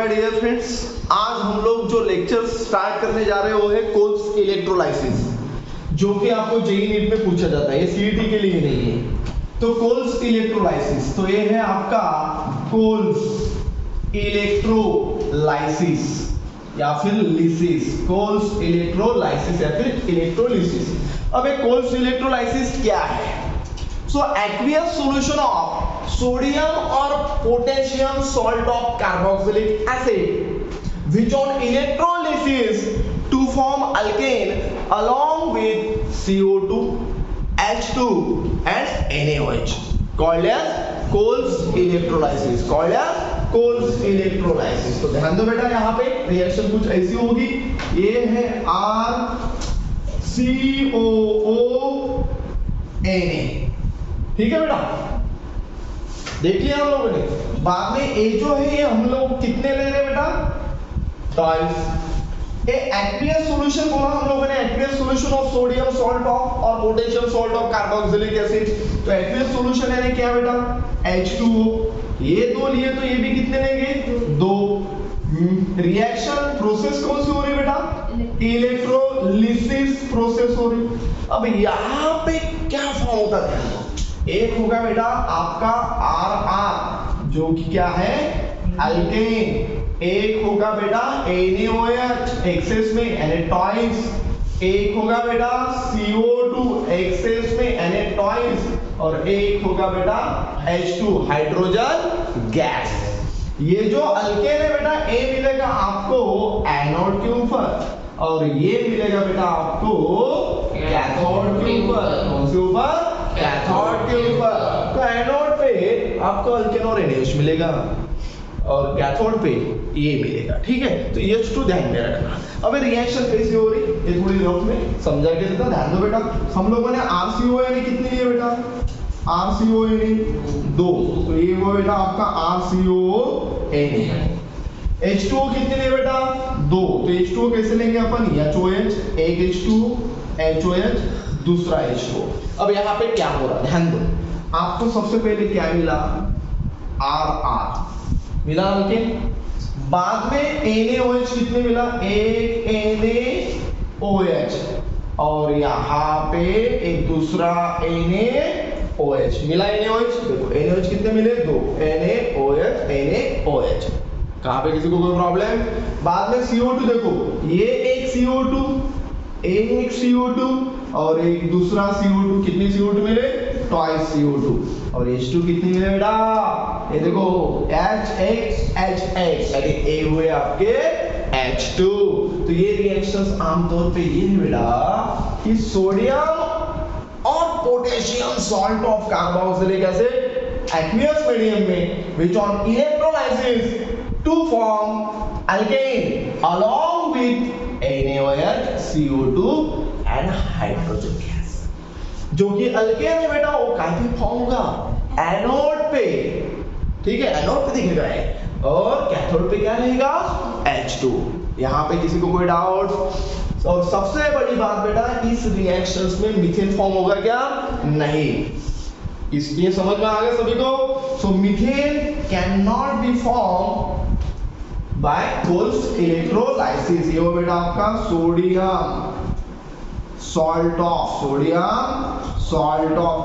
My dear friends, आज हम लोग जो लेक्चर स्टार्ट करने जा रहे हैं वो है कोल्स इलेक्ट्रोलाइसिस, जो कि आपको जेईई नीट में पूछा जाता है, ये सीईटी के लिए नहीं है। तो कोल्स इलेक्ट्रोलाइसिस, तो ये है आपका कोल्स इलेक्ट्रोलाइसिस या फिर लिसिस, कोल्स इलेक्ट्रोलाइसिस या फिर इलेक्ट्रोलिसिस। अब ये कोल्स इलेक्ट्रोलाइसिस क्या है? So aqueous solution of sodium or potassium salt of carboxylic acid which on electrolysis to form alkane along with CO2, H2 and NaOH called as Coles electrolysis, called as Coles electrolysis। तो ध्यान दो बेटा, यहाँ पे reaction कुछ ऐसी होगी, ये है RCOO ठीक है बेटा, देख लिया हम लोगों ने। बाद में ए जो है ये हम लोग कितने ले रहे हैं बेटा? ट्वाइस। ए एक्वियस सॉल्यूशन बोला हम लोगों ने, aqueous solution of sodium salt of और potassium salt of carboxylic acid. तो एक्वियस सॉल्यूशन यानी क्या बेटा? H2O। ये दो लिए तो ये भी कितने लेंगे? दो। रिएक्शन प्रोसेस कौन सी हो रही बेटा? इलेक्ट्रोलिसिस प्रोसेस हो रही। अब यहाँ पे क्या फॉर्म होता है? एक होगा बेटा आपका RR जो कि क्या है? अल्केन। एक होगा बेटा NaOH एक्सेस में Na-ट्वाइस। एक होगा बेटा CO2 एक्सेस में Na-ट्वाइस और एक होगा बेटा H2 हाइड्रोजन गैस। ये जो अल्केन है बेटा, A मिलेगा आपको एनोड के ऊपर और ये मिलेगा बेटा आपको कैथोड के ऊपर। कौन से ऊपर? कैथोड के ऊपर। तो एनोड पे आपको अल्केन और NaOH मिलेगा और कैथोड पे ये मिलेगा, ठीक है। तो H2 ध्यान में रखना। अब रिएक्शन कैसी हो रही ये थोड़ी रफ में समझा के देता, ध्यान दो बेटा। हम लोगों ने RCOO यानी कितनी लिए बेटा? RCOO यानी 2, तो ये वो बेटा आपका RCOO Na। H2O कितने लिए बेटा? 2, तो H2O कैसे लेंगे अपन? HOH, एक H2 HOH दूसरा H2O। अब यहाँ पे क्या हो रहा है ध्यान दो, आपको सबसे पहले क्या मिला? RR मिला अल्केन, बाद में NaOH कितने मिला? एक NaOH और यहाँ पे एक दूसरा NaOH मिला। NaOH देखो, NaOH कितने मिले? 2, NaOH। कहाँ पे किसी को कोई प्रॉब्लम? बाद में CO2 देखो, ये एक CO2 और एक दूसरा CO2, कितनी CO2 मिले? ट्वाइस CO2 और H2 कितनी मिले बेटा? ये देखो HX यानी ए हुए आपके H2। तो ये रिएक्शंस आमतौर पे ये है बेटा कि सोडियम और potassium salt of carboxylic acid aqueous medium में which on electrolysis to form alkane along with NaOH, CO2 and hydrogen gas. जो कि अल्केन है बेटा वो कहाँ पे फॉर्म होगा? एनोड पे, ठीक है, एनोड पे दिखेगा है और कैथोड पे क्या रहेगा? H2। यहाँ पे किसी को कोई डाउट? और सबसे बड़ी बात बेटा, इस रिएक्शंस में मीथेन फॉर्म होगा क्या? नहीं। इसलिए समझ में आ गया सभी को? So methane can not be form by Kolbe's electrolysis. ये हो बेटा आपका सोडियम सॉल्ट ऑफ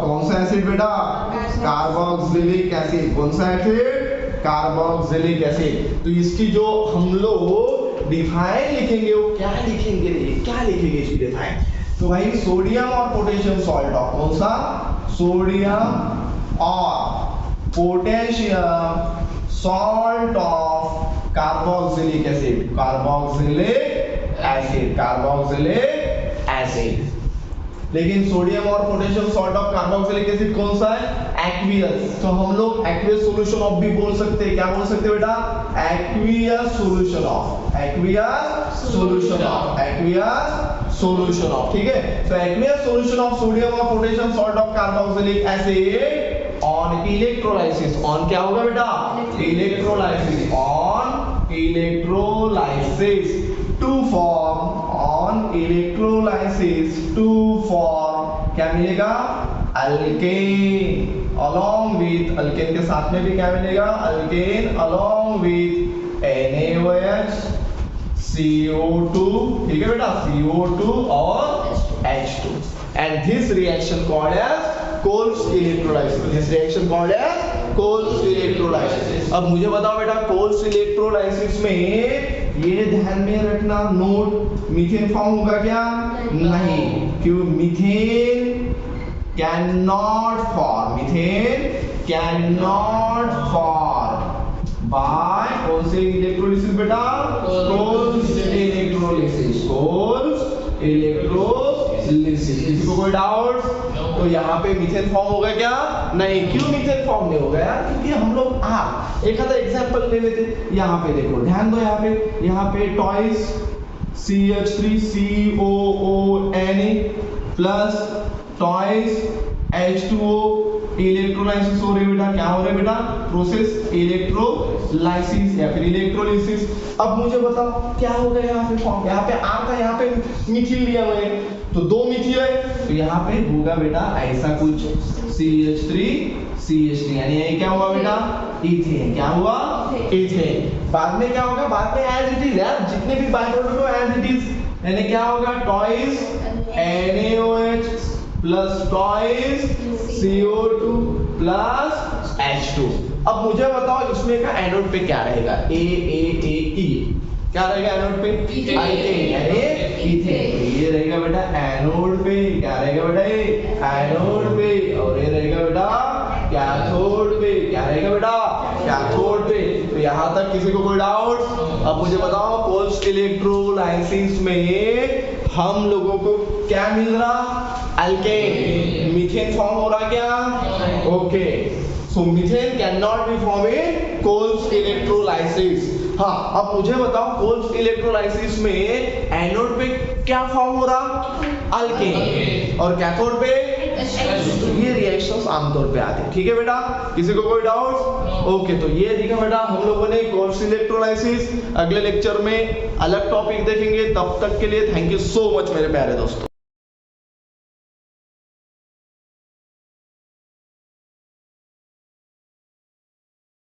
कौन सा एसिड बेटा? Carboxylic acid. कौन सा एसिड? Carboxylic acid. तो इसकी जो हम लोग डिफाइन लिखेंगे वो क्या लिखेंगे? क्या लिखेंगे इसकी डिफाइन? तो भाई सोडियम और पोटेशियम सॉल्ट ऑफ, कौन सा? सोडियम और potassium salt of carboxylic acid. लेकिन सोडियम और potassium salt of carboxylic acid कौन सा है? एक्वियस। तो हम लोग एक्वियस सॉल्यूशन ऑफ भी बोल सकते हैं। क्या बोल सकते हैं बेटा? एक्वियस सॉल्यूशन ऑफ, ठीक है। तो एक्वियस सॉल्यूशन ऑफ सोडियम और potassium salt of carboxylic acid on electrolysis. On क्या होगा बेटा? Electrolysis. On electrolysis to form क्या मिलेगा? अल्केन along with, अल्केन के साथ में भी क्या मिलेगा? Alkane along with NaOH CO2, ठीक है बेटा, CO2 और H2, and this reaction called as Coles electrolysis. This reaction called as Coles electrolysis. अब मुझे बताओ बेटा, Coles electrolysis में ये ध्यान में रखना नोट, मीथेन फॉर्म होगा क्या? नहीं, क्यों? Methane can not form, methane can not form by कौन से इलेक्ट्रोलिसिस बेटा? Kolbe's electrolysis, Kolbe's electrolysis. किसी को कोई डाउट? तो यहाँ पे मीथेन फॉर्म होगा क्या? नहीं। क्यों मीथेन फॉर्म नहीं होगा यार? क्योंकि हम लोग एक आधा एग्जांपल ले लेते। यहाँ पे देखो, ध्यान दो, यहाँ पे toys CH3COONA plus twice H2O electrolysis हो रही है बेटा। क्या हो रहा है बेटा? प्रोसेस इलेक्ट्रोलाइसिस या फिर इलेक्ट्रोलिसिस। अब मुझे बताओ क्या होगा यहाँ पे फॉर्म? यहाँ पे R था, यहाँ पे मिथिल लिया हुआ है, तो दो मिथिल है, तो यहाँ पे होगा बेटा ऐसा कुछ CH3CH3, यानी ये क्या हुआ बेटा? इथेन। क्या हुआ? इथेन। बाद में क्या होगा? बाद में एज इट इज यार, जितने भी बाय प्रोडक्ट हो एज इट इज, यानी क्या होगा? Twice NaOH plus twice CO2 plus H2। अब मुझे बताओ इसमें का एनोड पे क्या रहेगा? AAAE क्या रहेगा एनोड पे? अल्केन यानी इथेन। ये रहेगा बेटा एनोड पे, क्या रहेगा बेटा? ये एनोड पे, और ये रहेगा बेटा कैथोड पे। क्या रहेगा बेटा? कैथोड पे। तो यहाँ तक किसी को कोई डाउट? अब मुझे बताओ कोल्स इलेक्ट्रोलाइसिस में हम लोगों को क्या मिल रहा? अल्केन। मीथेन फॉर्म हो रहा क्या? Okay, so methane can not be form in Kolbe's electrolysis. हाँ, अब मुझे बताओ कोल्स इलेक्ट्रोलाइसिस में एनोड पे क्या फॉर्म हो रहा? अल्केन, और कैथोड पे ये रिएक्शंस आमतौर पे आते हैं। ठीक है बेटा, किसी को कोई डाउट? ओके, तो ये देखा बेटा हम लोगों ने कोल्स इलेक्ट्रोलाइसिस। अगले लेक्चर में अलग टॉपिक देखेंगे, तब तक के लिए थैंक यू सो मच मेरे प्यारे दोस्तों।